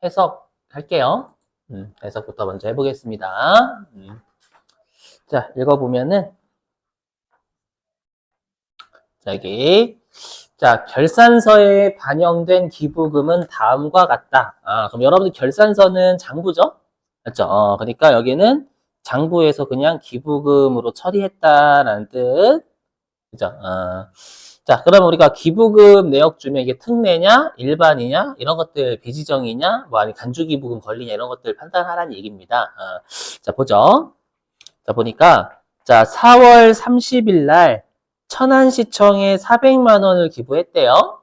해석할게요. 해석부터 먼저 해보겠습니다. 자, 읽어보면은, 자, 여기. 자, 결산서에 반영된 기부금은 다음과 같다. 그럼 여러분들 결산서는 장부죠? 맞죠? 그러니까 여기는 장부에서 그냥 기부금으로 처리했다라는 뜻. 그죠? 자, 그럼 우리가 기부금 내역 중에 이게 특례냐, 일반이냐, 이런 것들 비지정이냐, 뭐 아니 간주기부금 권리냐 이런 것들 판단하라는 얘기입니다. 자, 보죠. 자, 보니까 자, 4월 30일 날 천안시청에 400만 원을 기부했대요.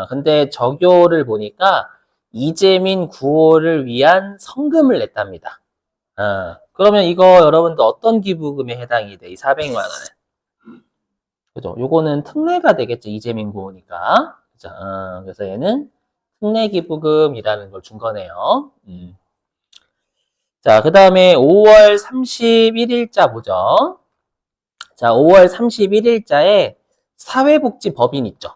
근데 적요를 보니까 이재민 구호를 위한 성금을 냈답니다. 그러면 이거 여러분들 어떤 기부금에 해당이 돼? 이 400만 원은. 그죠? 요거는 특례가 되겠죠. 이재민 구호니까. 그죠? 그래서 얘는 특례기부금이라는 걸 준 거네요. 자, 그 다음에 5월 31일자 보죠. 자, 5월 31일자에 사회복지법인 있죠.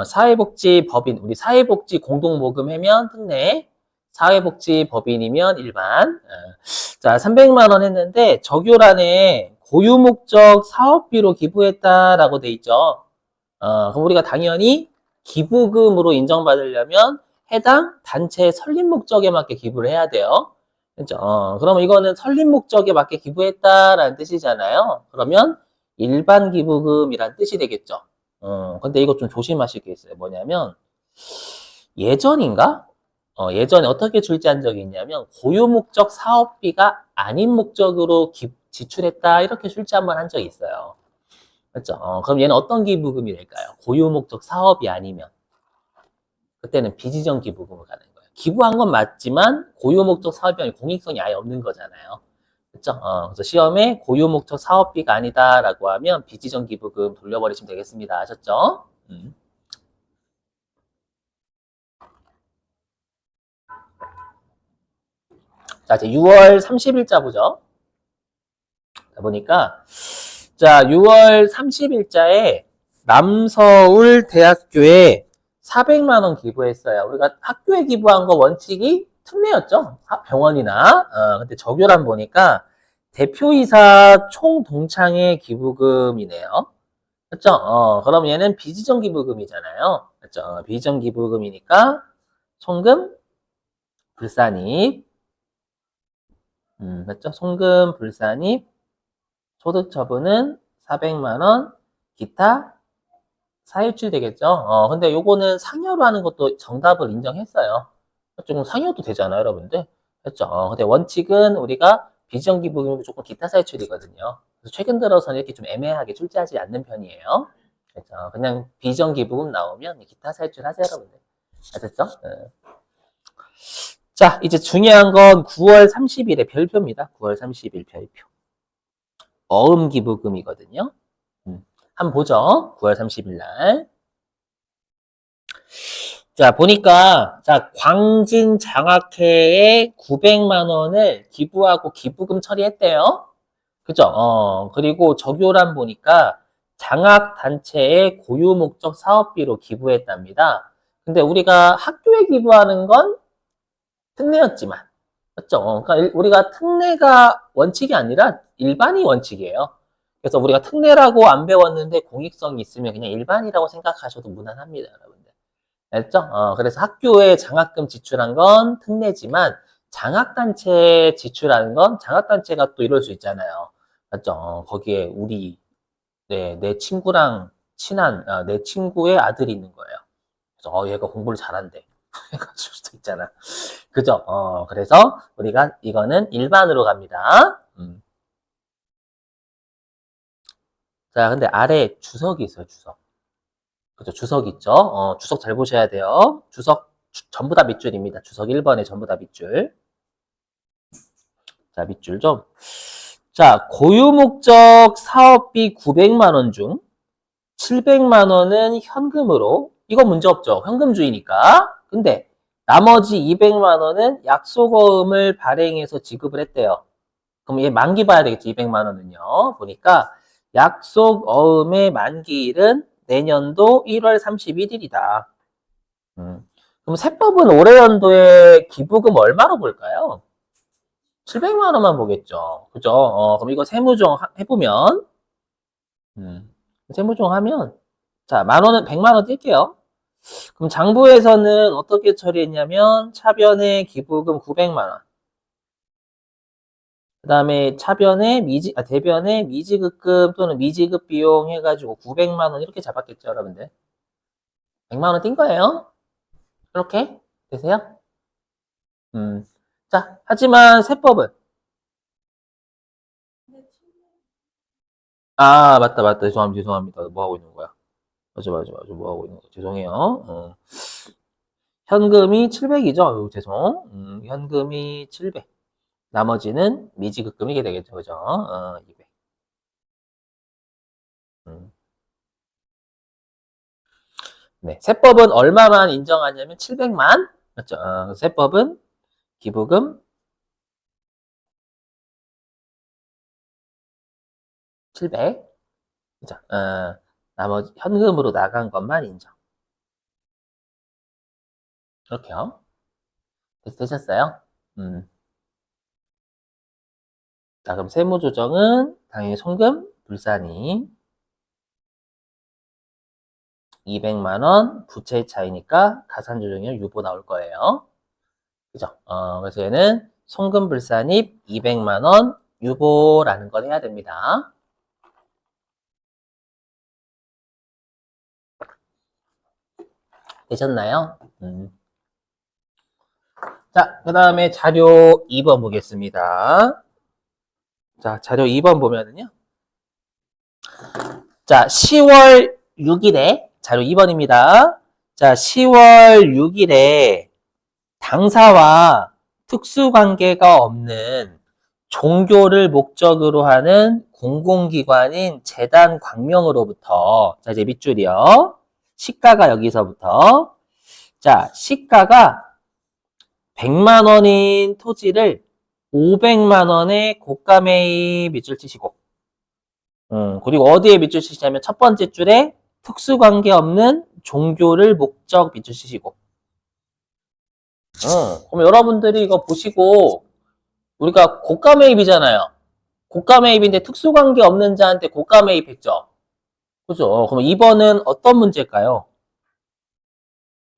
사회복지법인, 우리 사회복지 공동모금하면 특례, 사회복지법인이면 일반. 자, 300만 원 했는데 적요란에 고유목적 사업비로 기부했다라고 돼 있죠. 그럼 우리가 당연히 기부금으로 인정받으려면 해당 단체의 설립 목적에 맞게 기부를 해야 돼요. 그렇죠? 그러면 이거는 설립 목적에 맞게 기부했다라는 뜻이잖아요. 그러면 일반 기부금이란 뜻이 되겠죠. 근데 이거 좀 조심하실 게 있어요. 뭐냐면 예전인가? 예전에 어떻게 출제한 적이 있냐면 고유 목적 사업비가 아닌 목적으로 지출했다 이렇게 출제 한번 한 적이 있어요. 그렇죠? 그럼 얘는 어떤 기부금이 될까요? 고유 목적 사업이 아니면 그때는 비지정 기부금을 가는 거예요. 기부한 건 맞지만 고유 목적 사업이 아니고 공익성이 아예 없는 거잖아요. 그렇죠? 그래서 시험에 고유 목적 사업비가 아니다라고 하면 비지정 기부금 돌려버리시면 되겠습니다. 아셨죠? 자, 이제 6월 30일자 보죠. 자, 보니까 자, 6월 30일자에 남서울대학교에 400만 원 기부했어요. 우리가 학교에 기부한 거 원칙이 특례였죠. 병원이나. 근데 적요란 보니까 대표이사 총동창회 기부금이네요. 그렇죠? 그럼 얘는 비지정 기부금이잖아요. 그렇죠? 비지정 기부금이니까 송금, 불산입, 맞죠? 송금, 불산입, 소득 처분은 400만 원, 기타 사유출 되겠죠? 근데 요거는 상여로 하는 것도 정답을 인정했어요. 조금 상여도 되잖아요, 여러분들. 그렇죠? 근데 원칙은 우리가 비정기부금이 조금 기타 사유출이거든요. 그래서 최근 들어서는 이렇게 좀 애매하게 출제하지 않는 편이에요. 그렇죠? 그냥 비정기부금 나오면 기타 사유출 하세요, 여러분들. 아셨죠? 자, 이제 중요한 건 9월 30일의 별표입니다. 9월 30일 별표. 어음기부금이거든요. 한번 보죠. 9월 30일 날. 자, 보니까, 자, 광진 장학회에 900만 원을 기부하고 기부금 처리했대요. 그죠? 그리고 적요란 보니까 장학단체의 고유목적 사업비로 기부했답니다. 근데 우리가 학교에 기부하는 건 특례였지만, 맞죠? 그러니까 우리가 특례가 원칙이 아니라 일반이 원칙이에요. 그래서 우리가 특례라고 안 배웠는데 공익성이 있으면 그냥 일반이라고 생각하셔도 무난합니다, 여러분들. 알죠? 그래서 학교에 장학금 지출한 건 특례지만 장학단체 지출하는 건 장학단체가 또 이럴 수 있잖아요. 맞죠? 거기에 내 친구랑 친한, 내 친구의 아들이 있는 거예요. 그래서 얘가 공부를 잘한대. 그럴 수도 있잖아. 그죠? 그래서 우리가 이거는 일반으로 갑니다. 자, 근데 아래 주석이 있어요, 주석. 그죠? 주석 있죠? 주석 잘 보셔야 돼요. 주석 전부 다 밑줄입니다. 주석 1번에 전부 다 밑줄. 자, 밑줄 좀. 자, 고유목적 사업비 900만 원 중 700만 원은 현금으로. 이거 문제 없죠? 현금주의니까. 근데 나머지 200만 원은 약속어음을 발행해서 지급을 했대요. 그럼 얘 만기 봐야 되겠지, 200만 원은요. 보니까 약속어음의 만기일은 내년도 1월 31일이다. 그럼 세법은 올해 연도에 기부금 얼마로 볼까요? 700만 원만 보겠죠. 그죠? 그럼 이거 세무종 해보면, 세무종 하면, 자, 만 원은 100만 원 뛸게요. 그럼 장부에서는 어떻게 처리했냐면, 차변에 기부금 900만 원. 그 다음에 대변에 미지급금 또는 미지급 비용 해가지고 900만 원 이렇게 잡았겠죠, 여러분들. 100만 원 뛴 거예요. 이렇게 되세요? 자, 하지만 세법은 아, 맞다, 맞다. 죄송합니다. 뭐 하고 있는 거야? 맞아. 뭐 하고 있는 거야? 죄송해요. 현금이 700이죠? 죄송. 현금이 700. 나머지는 미지급금이게 되겠죠, 그죠? 200. 음. 네. 세법은 얼마만 인정하냐면 700만. 맞죠? 세법은 기부금 700. 그죠? 나머지 현금으로 나간 것만 인정. 그렇게요. 되셨어요? 자, 그럼 세무조정은 당연히 송금, 불산이 200만 원, 부채 차이니까 가산조정률 유보 나올 거예요. 그죠? 그래서 얘는 송금 불산입 200만 원 유보라는 걸 해야 됩니다. 되셨나요? 자, 그 다음에 자료 2번 보겠습니다. 자, 자료 2번 보면은요. 자, 10월 6일에, 자료 2번입니다. 자, 10월 6일에 당사와 특수관계가 없는 종교를 목적으로 하는 공공기관인 재단 광명으로부터, 자, 이제 밑줄이요. 시가가 여기서부터, 자, 시가가 100만 원인 토지를 500만 원에 고가 매입 밑줄 치시고, 그리고 어디에 밑줄 치시냐면 첫 번째 줄에 특수관계 없는 종교를 목적 밑줄 치시고, 그럼 여러분들이 이거 보시고, 우리가 고가 매입이잖아요. 고가 매입인데 특수관계 없는 자한테 고가 매입했죠. 그죠? 그럼 2번은 어떤 문제일까요?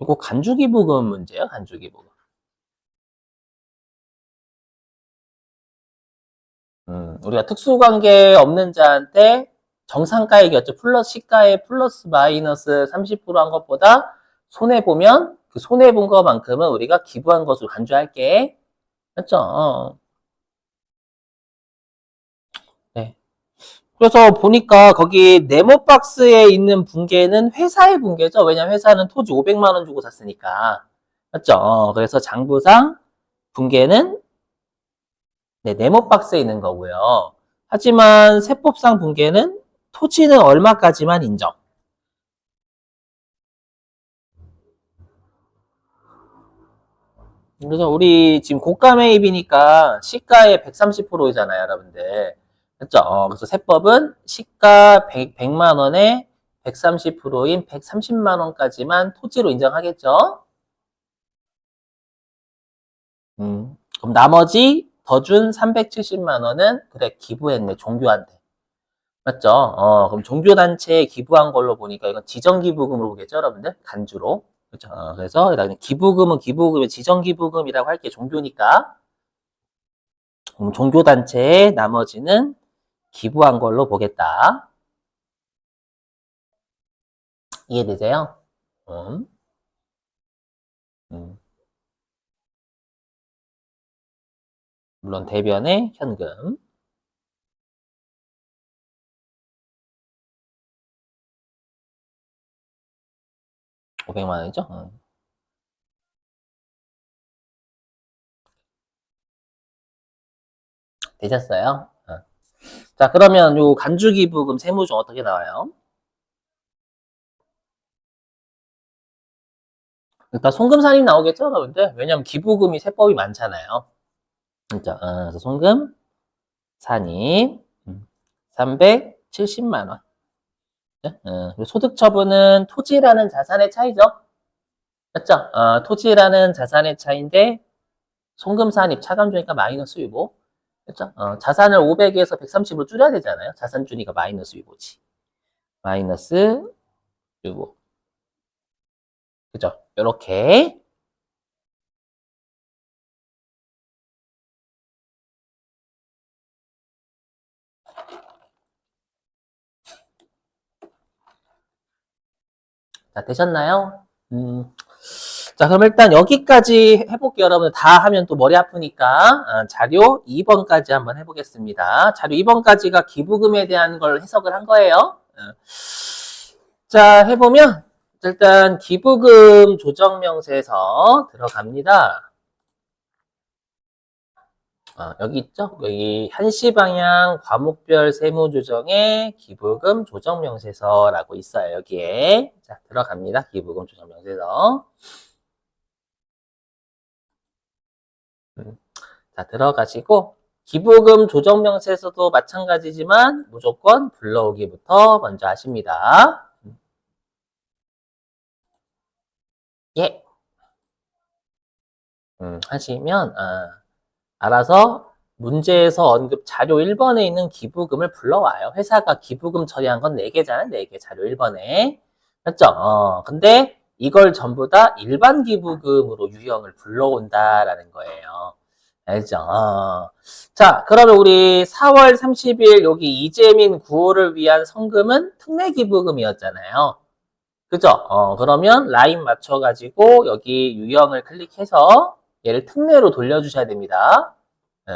이거 간주기부금 문제예요, 간주기부금. 우리가 특수관계 없는 자한테 정상가액이었죠. 플러스 시가에 플러스 마이너스 30%한 것보다 손해보면 그 손해본 것만큼은 우리가 기부한 것으로 간주할게. 맞죠? 네. 그래서 보니까 거기 네모박스에 있는 붕괴는 회사의 붕괴죠. 왜냐면 회사는 토지 500만 원 주고 샀으니까. 맞죠? 그래서 장부상 붕괴는 네, 네모박스에 있는 거고요. 하지만 세법상 붕괴는 토지는 얼마까지만 인정. 그래서 우리 지금 고가 매입이니까 시가의 130%잖아요, 여러분들. 그렇죠? 그래서 세법은 시가 100만 원에 130%인 130만 원까지만 토지로 인정하겠죠? 그럼 나머지 더 준 370만 원은 그래 기부했네, 종교한테. 맞죠? 그럼 종교단체에 기부한 걸로 보니까 이건 지정기부금으로 보겠죠, 여러분들? 간주로. 그렇죠? 그래서 기부금은 기부금의 지정기부금이라고 할게 종교니까. 종교단체에 나머지는 기부한 걸로 보겠다. 이해되세요? 음. 음. 물론 대변에 현금. 500만 원이죠? 되셨어요? 자, 그러면 요 간주기부금 세무종 어떻게 나와요? 일단 송금산이 나오겠죠, 여러분들? 왜냐면 기부금이 세법이 많잖아요. 진짜. 그래서 송금, 산입, 370만 원. 소득처분은 토지라는 자산의 차이죠. 맞죠? 토지라는 자산의 차인데 송금산입 차감주니까 마이너스 유보. 그렇죠? 자산을 500에서 130으로 줄여야 되잖아요. 자산 줄이가 마이너스 유보지. 마이너스 유보. 그죠? 요렇게. 자, 되셨나요? 자, 그럼 일단 여기까지 해볼게요. 여러분 다 하면 또 머리 아프니까 자료 2번까지 한번 해보겠습니다. 자료 2번까지가 기부금에 대한 걸 해석을 한 거예요. 자, 해보면 일단 기부금 조정명세서 들어갑니다. 여기 있죠? 여기 한시방향 과목별 세무조정의 기부금 조정명세서라고 있어요. 여기에. 자, 들어갑니다. 기부금 조정명세서. 자, 들어가시고 기부금 조정명세서도 마찬가지지만 무조건 불러오기부터 먼저 하십니다. 예. 하시면 알아서 문제에서 언급 자료 1번에 있는 기부금을 불러와요. 회사가 기부금 처리한 건 4개잖아요. 4개 자료 1번에. 맞죠? 근데 이걸 전부 다 일반 기부금으로 유형을 불러온다라는 거예요. 알죠? 자, 그러면 우리 4월 30일 여기 이재민 구호를 위한 성금은 특례 기부금이었잖아요. 그죠? 그러면 라인 맞춰가지고 여기 유형을 클릭해서 얘를 특례로 돌려주셔야 됩니다. 예.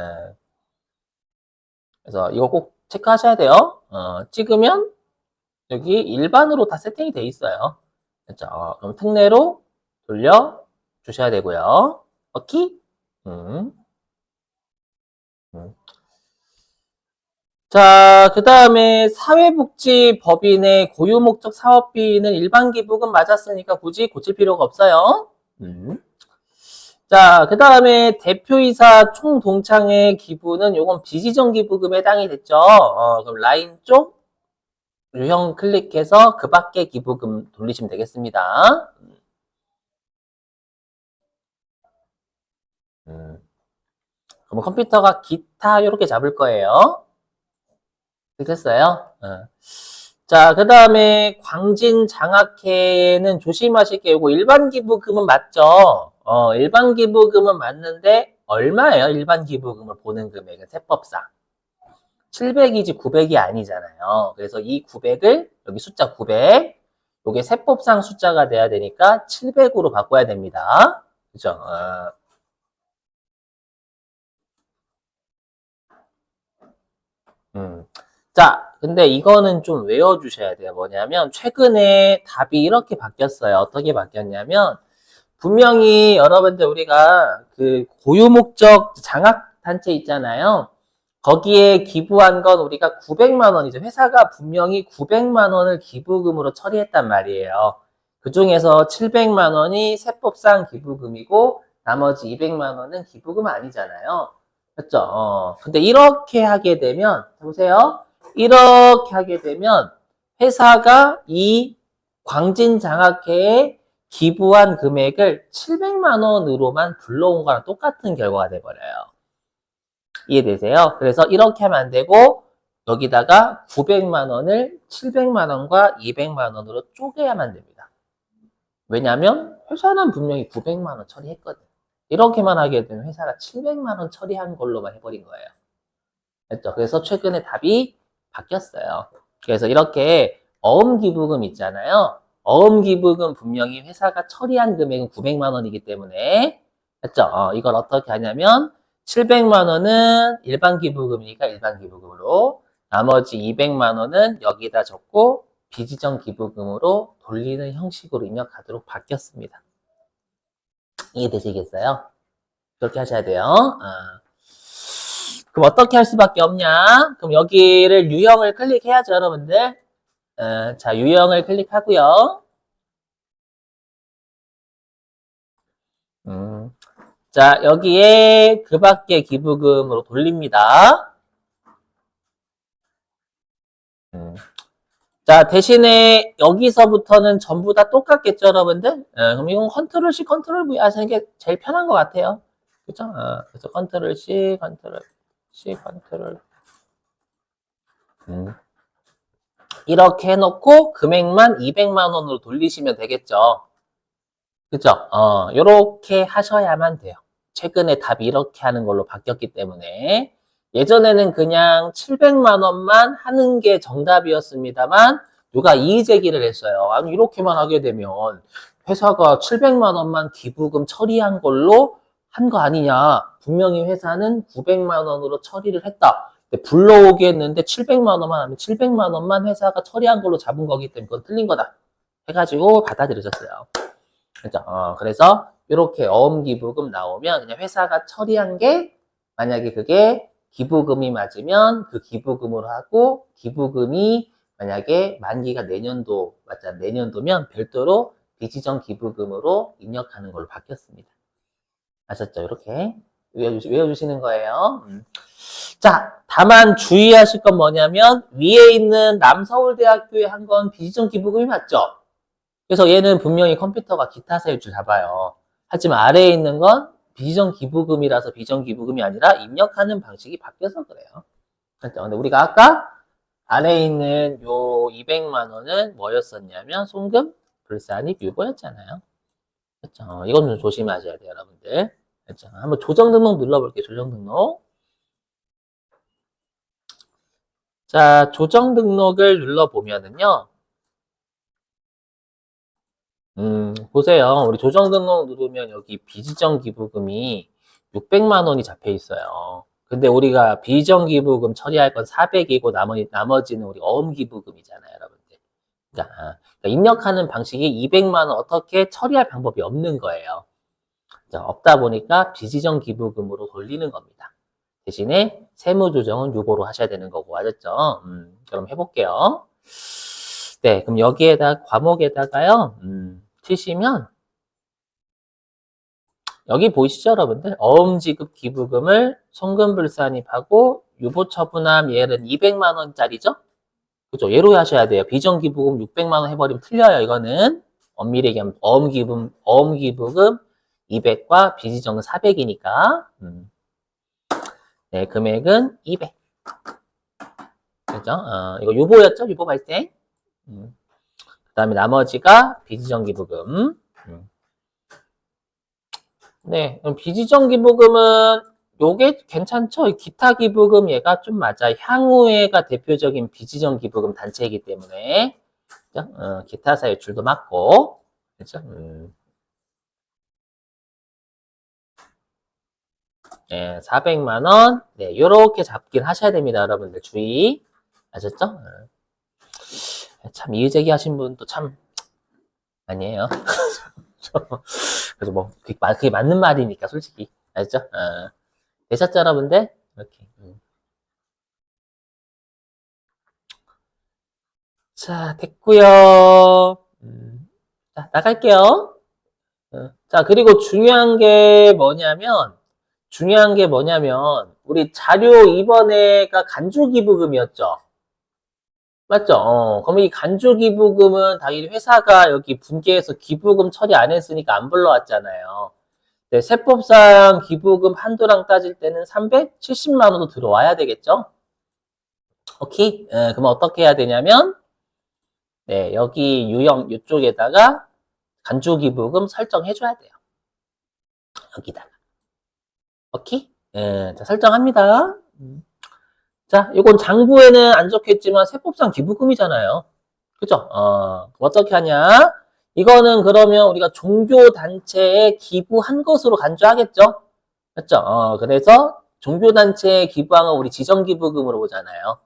그래서 이거 꼭 체크하셔야 돼요. 찍으면 여기 일반으로 다 세팅이 돼 있어요. 그죠? 그럼 특례로 돌려주셔야 되고요. 오케이? 음. 자, 그 다음에 사회복지법인의 고유목적 사업비는 일반 기부금 맞았으니까 굳이 고칠 필요가 없어요. 자, 그 다음에 대표이사 총동창회 기부는 요건 비지정 기부금에 해당이 됐죠. 그럼 라인 쪽 유형 클릭해서 그 밖에 기부금 돌리시면 되겠습니다. 그럼 컴퓨터가 기타 이렇게 잡을 거예요. 됐어요? 자, 그 다음에 광진 장학회는 조심하실게요. 이거 일반 기부금은 맞죠? 일반 기부금은 맞는데 얼마예요? 일반 기부금을 보는 금액은 세법상. 700이지 900이 아니잖아요. 그래서 이 900을 여기 숫자 900 이게 세법상 숫자가 돼야 되니까 700으로 바꿔야 됩니다. 그죠? 자, 근데 이거는 좀 외워주셔야 돼요. 뭐냐면, 최근에 답이 이렇게 바뀌었어요. 어떻게 바뀌었냐면, 분명히 여러분들 우리가 그 고유목적 장학단체 있잖아요. 거기에 기부한 건 우리가 900만 원이죠. 회사가 분명히 900만 원을 기부금으로 처리했단 말이에요. 그 중에서 700만 원이 세법상 기부금이고, 나머지 200만 원은 기부금 아니잖아요. 그렇죠? 근데 이렇게 하게 되면, 보세요. 이렇게 하게 되면 회사가 이 광진장학회에 기부한 금액을 700만 원으로만 불러온 거랑 똑같은 결과가 돼버려요. 이해되세요? 그래서 이렇게 하면 안 되고 여기다가 900만 원을 700만 원과 200만 원으로 쪼개야만 됩니다. 왜냐하면 회사는 분명히 900만 원 처리했거든. 이렇게만 하게 되면 회사가 700만 원 처리한 걸로만 해버린 거예요. 됐죠? 그래서 최근에 답이 바뀌었어요. 그래서 이렇게 어음기부금 있잖아요. 어음기부금 분명히 회사가 처리한 금액은 900만 원이기 때문에 됐죠? 이걸 어떻게 하냐면 700만 원은 일반 기부금이니까 일반 기부금으로 나머지 200만 원은 여기다 적고 비지정 기부금으로 돌리는 형식으로 입력하도록 바뀌었습니다. 이해되시겠어요? 그렇게 하셔야 돼요. 그럼 어떻게 할 수밖에 없냐? 그럼 여기를 유형을 클릭해야죠, 여러분들. 자, 유형을 클릭하고요. 자, 여기에 그 밖에 기부금으로 돌립니다. 자, 대신에 여기서부터는 전부 다 똑같겠죠, 여러분들? 그럼 이건 컨트롤 C, 컨트롤 V 하시는 게 제일 편한 것 같아요. 그죠? 그래서 컨트롤 C, 컨트롤 C, 컨트롤. 이렇게 해놓고 금액만 200만 원으로 돌리시면 되겠죠. 그죠? 요렇게 하셔야만 돼요. 최근에 답이 이렇게 하는 걸로 바뀌었기 때문에. 예전에는 그냥 700만 원만 하는 게 정답이었습니다만, 누가 이의 제기를 했어요. 아니, 이렇게만 하게 되면 회사가 700만 원만 기부금 처리한 걸로 한 거 아니냐. 분명히 회사는 900만 원으로 처리를 했다. 불러오게 했는데 700만 원만 하면 700만 원만 회사가 처리한 걸로 잡은 거기 때문에 그건 틀린 거다. 해가지고 받아들여졌어요. 그죠? 그래서 이렇게 어음기부금 나오면 그냥 회사가 처리한 게 만약에 그게 기부금이 맞으면 그 기부금으로 하고 기부금이 만약에 만기가 내년도 맞잖아. 내년도면 별도로 비지정 기부금으로 입력하는 걸로 바뀌었습니다. 아셨죠? 이렇게 외워주시는 거예요. 자, 다만 주의하실 건 뭐냐면 위에 있는 남서울대학교에 한 건 비지정 기부금이 맞죠? 그래서 얘는 분명히 컴퓨터가 기타 사유줄 잡아요. 하지만 아래에 있는 건 비정 기부금이라서 비정 기부금이 아니라 입력하는 방식이 바뀌어서 그래요. 그렇죠? 근데 우리가 아까 아래에 있는 요 200만 원은 뭐였었냐면 송금, 불산입, 유보였잖아요. 그렇죠? 이건 좀 조심하셔야 돼요, 여러분들. 그렇죠? 한번 조정 등록 눌러볼게요. 조정 등록. 자, 조정 등록을 눌러보면은요. 보세요. 우리 조정 등록 누르면 여기 비지정 기부금이 600만 원이 잡혀 있어요. 근데 우리가 비정 기부금 처리할 건 400이고 나머지는 우리 어음 기부금이잖아요, 여러분들. 그러니까 입력하는 방식이 200만 원 어떻게 처리할 방법이 없는 거예요. 없다 보니까 비지정 기부금으로 돌리는 겁니다. 대신에 세무 조정은 요거로 하셔야 되는 거고, 알았죠? 그럼 해볼게요. 네, 그럼 여기에다 과목에다가요. 치시면 여기 보이시죠, 여러분들? 어음지급 기부금을 송금불산입하고 유보처분함 얘는 200만 원짜리죠? 그죠? 얘로 하셔야 돼요. 비정기부금 600만 원 해버리면 틀려요. 이거는 엄밀히 얘기하면 어음기부금 200과 비지정은 400이니까 네, 금액은 200. 그죠? 이거 유보였죠? 유보 발생. 그 다음에 나머지가 비지정기부금. 네, 비지정 기부금은 요게 괜찮죠? 기타 기부금 얘가 좀 맞아. 향후에가 대표적인 비지정 기부금 단체이기 때문에 그죠? 기타 사유줄도 맞고 그렇죠? 네, 400만 원. 네, 요렇게 잡긴 하셔야 됩니다, 여러분들 주의. 아셨죠? 참 이의제기 하신 분도 참 아니에요. 그래서 뭐 그게 맞는 말이니까 솔직히 알죠? 되셨죠, 여러분들? 이렇게. 자, 됐고요. 자, 나갈게요. 자, 그리고 중요한 게 뭐냐면, 우리 자료 이번에가 간주기부금이었죠? 맞죠? 그럼 이 간주기부금은 당연히 회사가 여기 분기해서 기부금 처리 안 했으니까 안 불러왔잖아요. 네, 세법상 기부금 한도랑 따질 때는 370만 원도 들어와야 되겠죠? 오케이? 그럼 어떻게 해야 되냐면, 네, 여기 유형 이쪽에다가 간주기부금 설정해줘야 돼요. 여기다가. 오케이? 자, 설정합니다. 자, 이건 장부에는 안 적혀있지만 세법상 기부금이잖아요. 그죠? 어떻게 하냐? 이거는 그러면 우리가 종교단체에 기부한 것으로 간주하겠죠? 맞죠? 그래서 종교단체에 기부한 거 우리 지정기부금으로 보잖아요.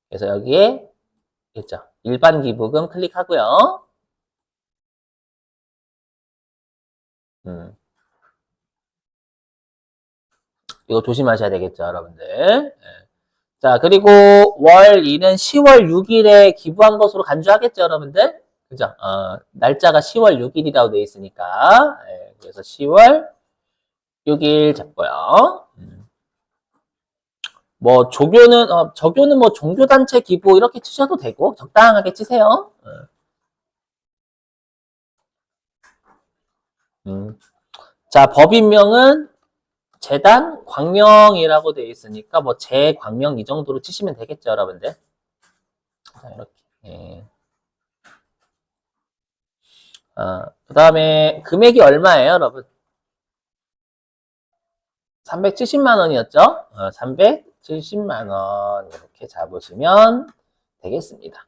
그래서 여기에, 있죠? 일반 기부금 클릭하고요. 이거 조심하셔야 되겠죠, 여러분들. 자, 그리고 월 2는 10월 6일에 기부한 것으로 간주하겠죠, 여러분들? 그죠? 날짜가 10월 6일이라고 되어 있으니까. 그래서 10월 6일 잡고요. 뭐 조교는 뭐 종교단체 기부 이렇게 치셔도 되고 적당하게 치세요. 자, 법인명은 재단 광명이라고 되어 있으니까 뭐 재광명 이 정도로 치시면 되겠죠, 여러분들. 자, 이렇게. 예. 그 다음에 금액이 얼마예요, 여러분? 370만 원이었죠? 370만 원 이렇게 잡으시면 되겠습니다.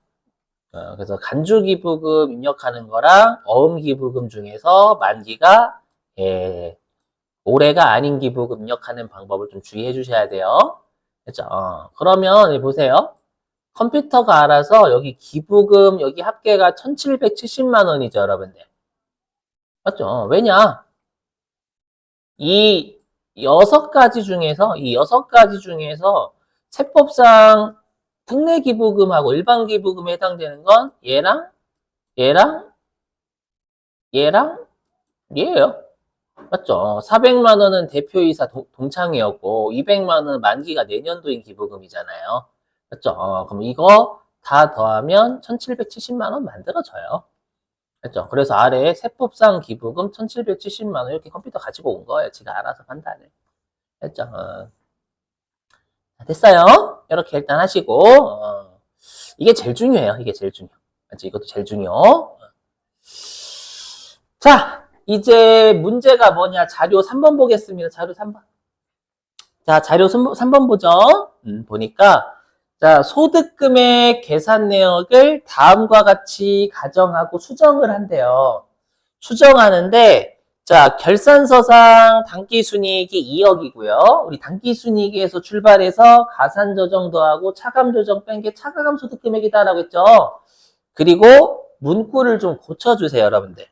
그래서 간주기부금 입력하는 거랑 어음기부금 중에서 만기가 올해가 아닌 기부금 입력하는 방법을 좀 주의해 주셔야 돼요. 그렇죠? 그러면 보세요. 컴퓨터가 알아서 여기 기부금 여기 합계가 1770만 원이죠, 여러분들. 맞죠? 왜냐? 이 여섯 가지 중에서 세법상 특례 기부금하고 일반 기부금에 해당되는 건 얘랑 얘랑 얘랑 얘예요. 맞죠? 400만 원은 대표이사 동창회였고 200만 원은 만기가 내년도인 기부금이잖아요. 맞죠? 그럼 이거 다 더하면 1770만 원 만들어져요. 그렇죠? 그래서 아래에 세법상 기부금 1770만 원 이렇게 컴퓨터 가지고 온 거예요. 지가 알아서 판단을. 했죠? 됐어요. 이렇게 일단 하시고 이게 제일 중요해요. 이게 제일 중요. 맞지? 이것도 제일 중요. 자, 이제 문제가 뭐냐? 자료 3번 보겠습니다. 자료 3번. 자, 자료 3번 보죠. 보니까 자, 소득금액 계산 내역을 다음과 같이 가정하고 수정을 한대요. 수정하는데 자, 결산서상 당기순이익이 2억이고요. 우리 당기순이익에서 출발해서 가산조정 더하고 차감조정 뺀 게 차가감 소득금액이다라고 했죠. 그리고 문구를 좀 고쳐주세요, 여러분들.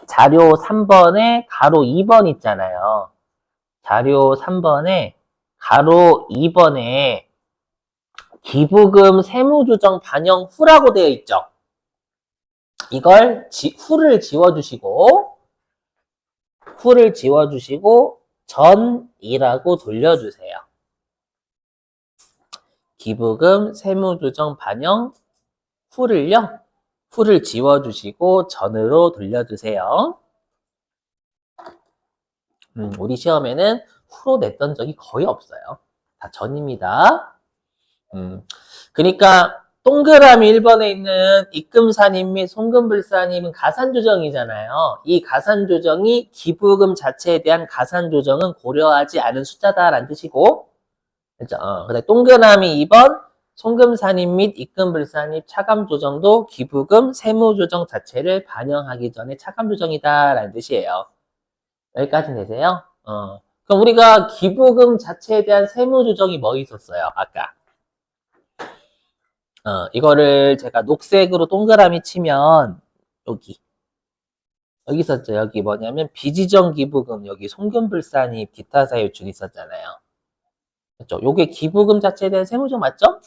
자료 3번에 가로 2번 있잖아요. 자료 3번에 가로 2번에 기부금 세무조정 반영 후라고 되어 있죠. 이걸 후를 지워주시고 전이라고 돌려주세요. 기부금 세무조정 반영 후를 지워주시고 전으로 돌려주세요. 우리 시험에는 후로 냈던 적이 거의 없어요. 다 전입니다. 그러니까 동그라미 1번에 있는 입금산입 및 송금불산입은 가산조정이잖아요. 이 가산조정이 기부금 자체에 대한 가산조정은 고려하지 않은 숫자다라는 뜻이고, 그렇죠? 근데 동그라미 2번 송금산입 및 입금불산입 차감조정도 기부금 세무조정 자체를 반영하기 전에 차감조정이다라는 뜻이에요. 여기까지 되세요? 그럼 우리가 기부금 자체에 대한 세무조정이 뭐 있었어요? 아까. 이거를 제가 녹색으로 동그라미 치면 여기 있었죠. 여기 뭐냐면 비지정 기부금 여기 송금불산입 기타 사유축 있었잖아요. 그렇죠? 요게 기부금 자체에 대한 세무조정 맞죠?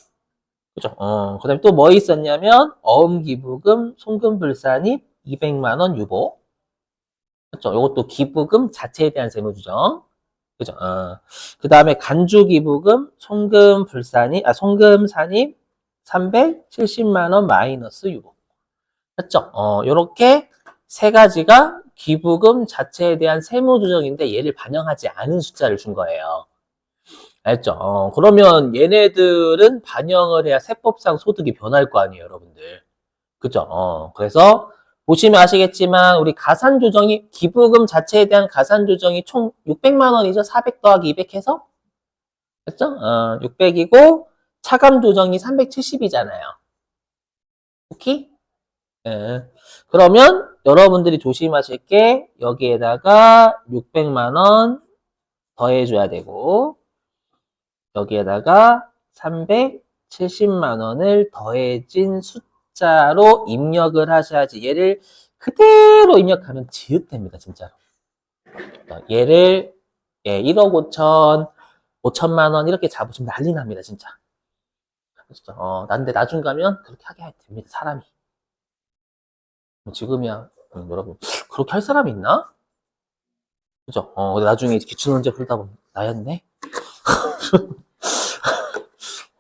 그죠? 그다음에 또 뭐 있었냐면 어음 기부금 송금불산입 200만 원 유보. 그렇죠? 요것도 기부금 자체에 대한 세무조정. 그죠? 그다음에 간주 기부금 송금산입 370만 원 마이너스 유보. 맞죠? 요렇게 세 가지가 기부금 자체에 대한 세무조정인데 얘를 반영하지 않은 숫자를 준 거예요. 알죠? 그러면 얘네들은 반영을 해야 세법상 소득이 변할 거 아니에요, 여러분들. 그죠? 그래서 보시면 아시겠지만 우리 가산조정이 기부금 자체에 대한 가산조정이 총 600만 원이죠. 400 더하기 200 해서. 그죠? 600이고 차감조정이 370이잖아요. 오케이? 예. 그러면 여러분들이 조심하실 게 여기에다가 600만 원 더해줘야 되고 여기에다가 370만 원을 더해진 숫자로 입력을 하셔야지 얘를 그대로 입력하면 지읒됩니다. 진짜로. 얘를 1억 5천만 원 이렇게 잡으시면 난리 납니다. 진짜. 난데 나중 가면 그렇게 하게 됩니다. 사람이. 지금이야 여러분 그렇게 할 사람이 있나? 그죠? 나중에 기출문제 풀다 보면 나였네?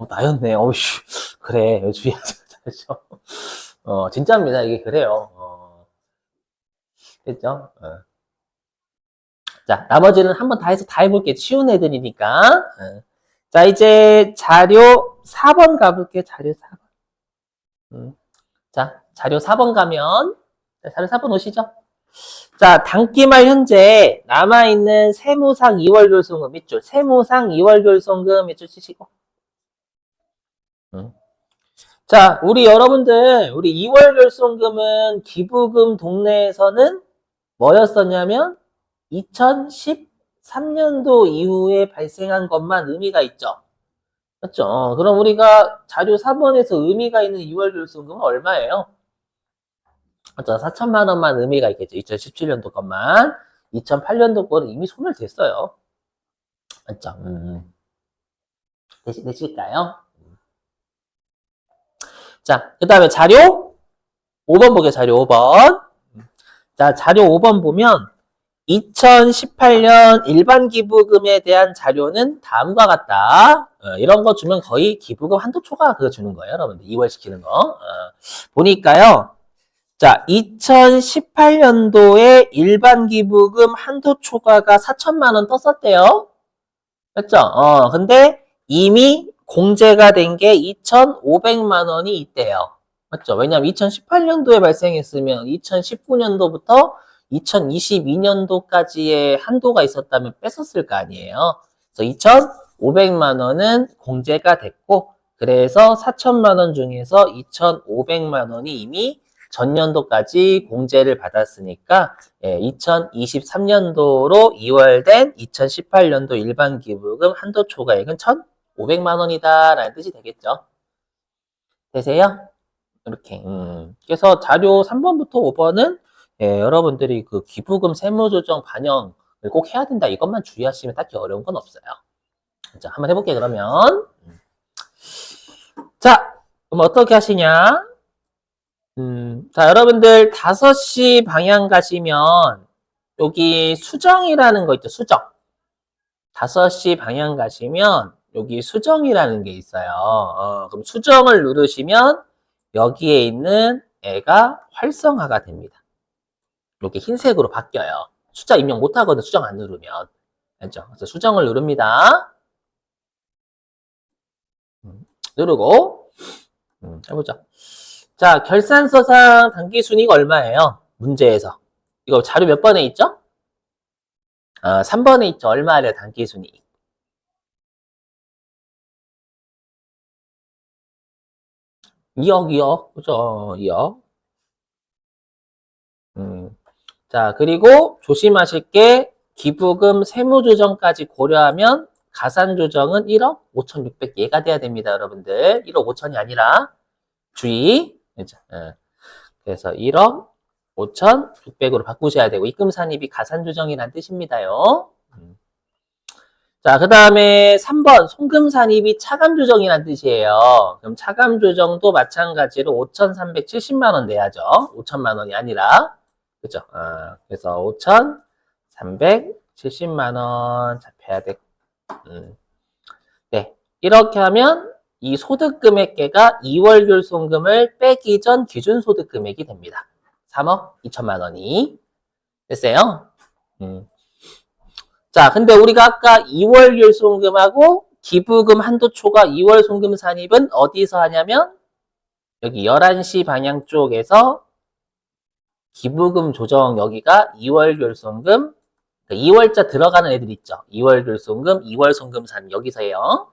나였네. 어우씨. 그래. 주의하자. 진짜입니다. 이게 그래요. 됐죠? 자, 나머지는 한번 다 해서 다 해볼게요. 쉬운 애들이니까. 자, 이제 자료 4번 가볼게요. 자료 4번. 자, 자료 4번 가면, 자, 자료 4번 오시죠? 자, 단기말 현재 남아있는 세무상 2월 결손금 밑줄, 세무상 2월 결손금 밑줄 치시고. 자, 우리 여러분들, 우리 2월 결손금은 기부금 동네에서는 뭐였었냐면 2013년도 이후에 발생한 것만 의미가 있죠. 맞죠? 그럼 우리가 자료 4번에서 의미가 있는 2월 결손금은 얼마예요? 맞죠? 4천만 원만 의미가 있겠죠. 2017년도 것만. 2008년도 거는 이미 소멸됐어요. 맞죠? 되실까요? 자, 그 다음에 자료 5번 보게 자료 5번. 자, 자료 5번 보면 2018년 일반 기부금에 대한 자료는 다음과 같다. 이런 거 주면 거의 기부금 한도 초과 그거 주는 거예요, 여러분들. 2월 시키는 거. 보니까요. 자, 2018년도에 일반 기부금 한도 초과가 4천만 원 떴었대요. 맞죠? 근데 이미 공제가 된 게 2,500만 원이 있대요. 맞죠? 왜냐면 2018년도에 발생했으면 2019년도부터 2022년도까지의 한도가 있었다면 뺐었을 거 아니에요. 그래서 2,500만 원은 공제가 됐고, 그래서 4천만 원 중에서 2,500만 원이 이미 전년도까지 공제를 받았으니까 2023년도로 2월된 2018년도 일반 기부금 한도 초과액은 1,500만 원이다 라는 뜻이 되겠죠. 되세요? 이렇게. 그래서 자료 3번부터 5번은 여러분들이 그 기부금 세무조정 반영을 꼭 해야 된다. 이것만 주의하시면 딱히 어려운 건 없어요. 자, 한번 해볼게요, 그러면. 자, 그럼 어떻게 하시냐? 자, 여러분들 5시 방향 가시면 여기 수정이라는 거 있죠, 수정. 5시 방향 가시면 여기 수정이라는 게 있어요. 그럼 수정을 누르시면 여기에 있는 애가 활성화가 됩니다. 이렇게 흰색으로 바뀌어요. 숫자 입력 못하거든, 수정 안 누르면. 알죠? 그래서 수정을 누릅니다. 누르고 해보자. 자, 결산서상 단기순이익 얼마예요? 문제에서. 이거 자료 몇 번에 있죠? 3번에 있죠. 얼마래요, 단기순이익? 2억. 그죠? 2억. 자, 그리고 조심하실 게 기부금 세무조정까지 고려하면 가산조정은 1억 5,600 얘가 돼야 됩니다, 여러분들. 1억 5천이 아니라 주의. 그래서 1억 5,600으로 바꾸셔야 되고 입금산입이 가산조정이란 뜻입니다요. 자, 그 다음에 3번 송금산입이 차감조정이란 뜻이에요. 그럼 차감조정도 마찬가지로 5,370만 원 내야죠. 5천만 원이 아니라. 그죠? 그래서 5,370만 원 잡혀야 되고. 네. 이렇게 하면 이 소득금액계가 2월 결손금을 빼기 전 기준소득금액이 됩니다. 3억 2천만 원이. 됐어요? 자, 근데 우리가 아까 2월 결손금하고 기부금 한도 초과 2월 송금 산입은 어디서 하냐면 여기 11시 방향 쪽에서 기부금 조정 여기가 2월 결손금 2월자 들어가는 애들 있죠. 2월 결손금, 2월 송금 산입 여기서 해요.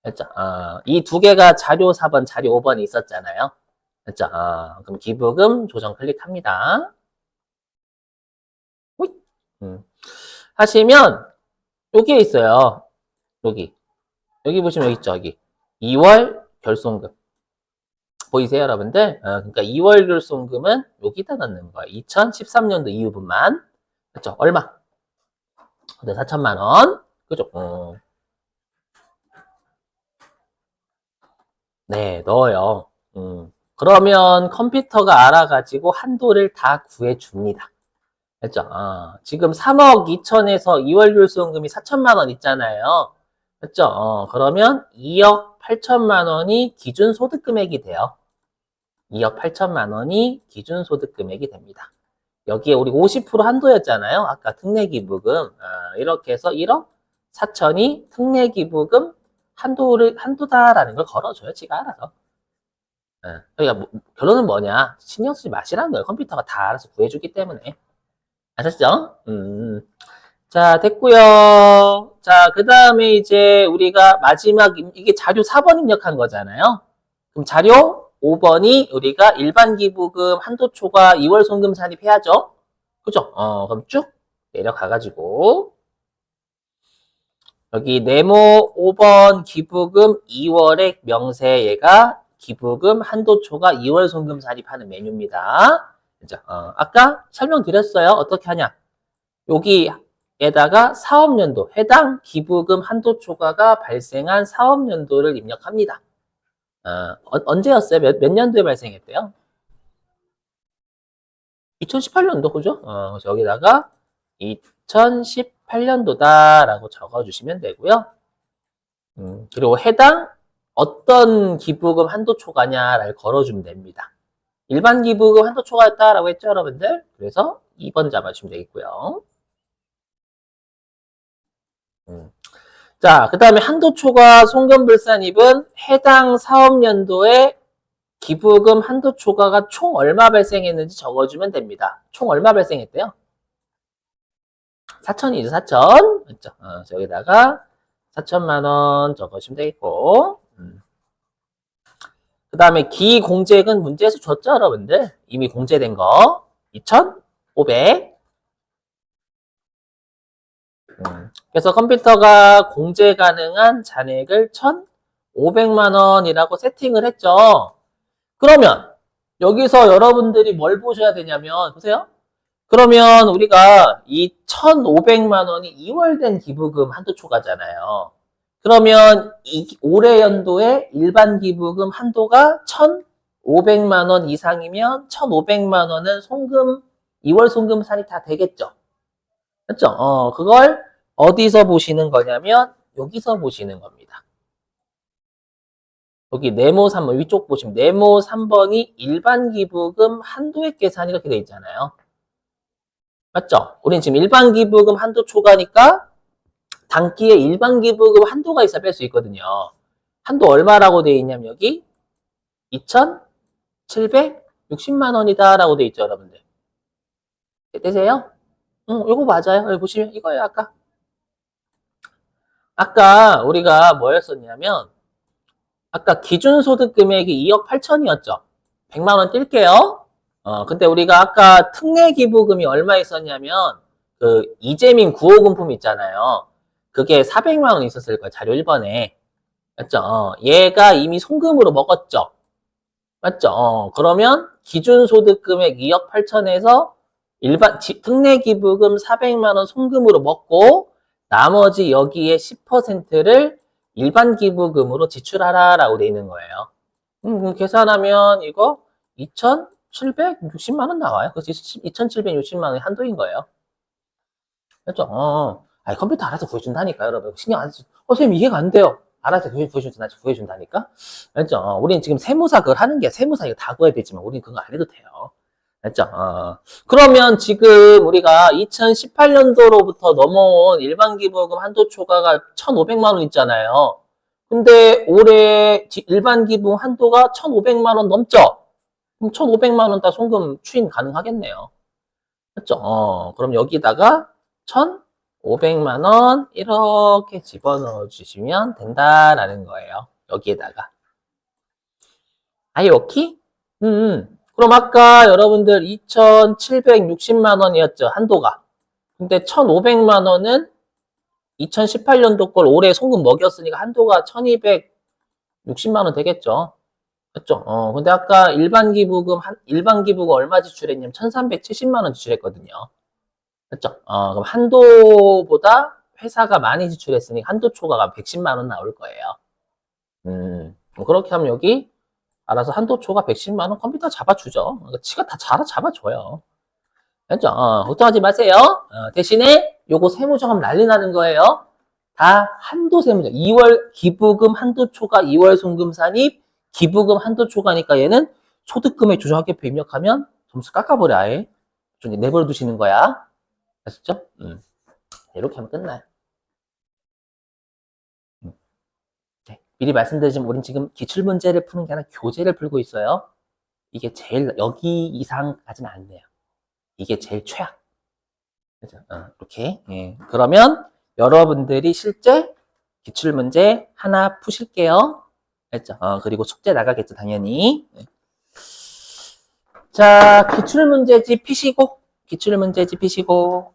됐죠? 이 두 개가 자료 4번, 자료 5번이 있었잖아요. 됐죠? 그럼 기부금 조정 클릭합니다. 하시면 여기에 있어요. 여기 보시면 여기 있죠. 여기 2월 결손금 보이세요, 여러분들? 그러니까 2월 결손금은 여기다 넣는 거예요. 2013년도 이후분만. 그렇죠? 얼마? 네, 4천만 원. 그죠? 네, 넣어요. 그러면 컴퓨터가 알아가지고 한도를 다 구해줍니다. 됐죠? 지금 3억 2천에서 2월 결손금이 4천만 원 있잖아요. 맞죠? 그러면 2억 8천만 원이 기준 소득 금액이 돼요. 2억 8천만 원이 기준 소득 금액이 됩니다. 여기에 우리 50% 한도였잖아요. 아까 특례기부금. 이렇게 해서 1억 4천이 특례기부금 한도다라는 걸 걸어줘요. 지가 알아서. 그러니까 결론은 뭐냐? 신경 쓰지 마시라는 거예요. 컴퓨터가 다 알아서 구해주기 때문에. 아셨죠? 자, 됐고요. 자, 그 다음에 이제 우리가 마지막, 이게 자료 4번 입력한 거잖아요. 그럼 자료 5번이 우리가 일반 기부금 한도 초과 2월 송금 산입해야죠. 그죠? 그럼 쭉 내려가가지고, 여기 네모 5번 기부금 2월액 명세 얘가 기부금 한도 초과 2월 송금 산입하는 메뉴입니다. 그죠? 아까 설명드렸어요. 어떻게 하냐? 여기에다가 사업연도, 해당 기부금 한도 초과가 발생한 사업연도를 입력합니다. 언제였어요? 몇 년도에 발생했대요? 2018년도, 그죠? 그래서 여기다가 2018년도다라고 적어주시면 되고요. 그리고 해당 어떤 기부금 한도 초과냐를 걸어주면 됩니다. 일반 기부금 한도 초과였다라고 했죠, 여러분들? 그래서 2번 잡아주시면 되겠고요. 자, 그 다음에 한도 초과 송금불산입은 해당 사업연도에 기부금 한도 초과가 총 얼마 발생했는지 적어주면 됩니다. 총 얼마 발생했대요? 4천이죠, 4천. 맞죠? 여기다가 4천만 원 적어주시면 되겠고. 그 다음에 기공제액은 문제에서 줬죠, 여러분들? 이미 공제된 거. 2,500. 그래서 컴퓨터가 공제 가능한 잔액을 1,500만 원이라고 세팅을 했죠. 그러면 여기서 여러분들이 뭘 보셔야 되냐면, 보세요. 그러면 우리가 이 1,500만 원이 2월 된 기부금 한도 초과잖아요. 그러면 올해 연도에 일반 기부금 한도가 1,500만 원 이상이면 1,500만 원은 2월 송금산이 다 되겠죠. 그렇죠? 그걸 어디서 보시는 거냐면 여기서 보시는 겁니다. 여기 네모 3번 위쪽 보시면 네모 3번이 일반 기부금 한도액 계산이 이렇게 돼 있잖아요. 맞죠? 우린 지금 일반 기부금 한도 초과니까 단기에 일반 기부금 한도가 있어 뺄 수 있거든요. 한도 얼마라고 돼 있냐면 여기 2,760만 원이다라고 돼 있죠, 여러분들. 되세요? 이거 맞아요. 여기 보시면 이거예요, 아까. 아까 우리가 뭐였었냐면 아까 기준소득 금액이 2억 8천이었죠. 100만 원 뛸게요. 근데 우리가 아까 특례기부금이 얼마 있었냐면 그 이재민 구호금품 있잖아요. 그게 400만 원 있었을 거예요. 자료 1번에. 맞죠? 얘가 이미 송금으로 먹었죠. 맞죠? 그러면 기준소득 금액 2억 8천에서 일반 특례기부금 400만 원 송금으로 먹고 나머지 여기에 10%를 일반 기부금으로 지출하라라고 돼 있는 거예요. 계산하면 이거 2,760만 원 나와요. 그래서 2,760만 원이 한도인 거예요. 그렇죠? 컴퓨터 알아서 구해준다니까, 여러분. 신경 안 쓰죠. 선생님, 이해가 안 돼요. 알아서 구해준다니까? 알죠? 우린 지금 세무사 그걸 하는 게 세무사 이거 다 구해야 되지만, 우린 그거 안 해도 돼요. 알죠? 그러면 지금 우리가 2018년도로부터 넘어온 일반기부금 한도 초과가 1,500만 원 있잖아요. 근데 올해 일반기부금 한도가 1,500만 원 넘죠? 그럼 1,500만 원 다 송금 추인 가능하겠네요. 맞죠? 그럼 여기다가 1,500만 원 이렇게 집어넣어 주시면 된다라는 거예요. 여기에다가. 아이 오케이? 그럼 아까 여러분들 2,760만 원이었죠, 한도가. 근데 1,500만 원은 2018년도 걸 올해 송금 먹였으니까 한도가 1,260만 원 되겠죠. 맞죠? 근데 아까 일반 기부금 얼마 지출했냐면 1,370만 원 지출했거든요. 맞죠? 그럼 한도보다 회사가 많이 지출했으니까 한도 초과가 110만 원 나올 거예요. 그렇게 하면 여기 알아서 한도 초과 110만 원 컴퓨터 잡아주죠. 지가 다 잡아줘요. 알죠? 걱정하지 마세요. 대신에 요거 세무정함 난리 나는 거예요. 다 한도세 문제. 2월 기부금 한도초과 2월 송금산입 기부금 한도초과니까 얘는 소득금액 조정학계표 입력하면 점수 깎아버려 아예. 좀 내버려 두시는 거야. 아셨죠? 이렇게 하면 끝나요. 네. 미리 말씀드리지만 우린 지금 기출문제를 푸는 게 아니라 교재를 풀고 있어요. 이게 제일 여기 이상까지는 안 돼요. 이게 제일 최악. 그죠? 이렇게. 예. 그러면 여러분들이 실제 기출문제 하나 푸실게요. 알죠? 그리고 숙제 나가겠죠, 당연히. 네. 자, 기출문제집 피시고, 기출문제집 피시고.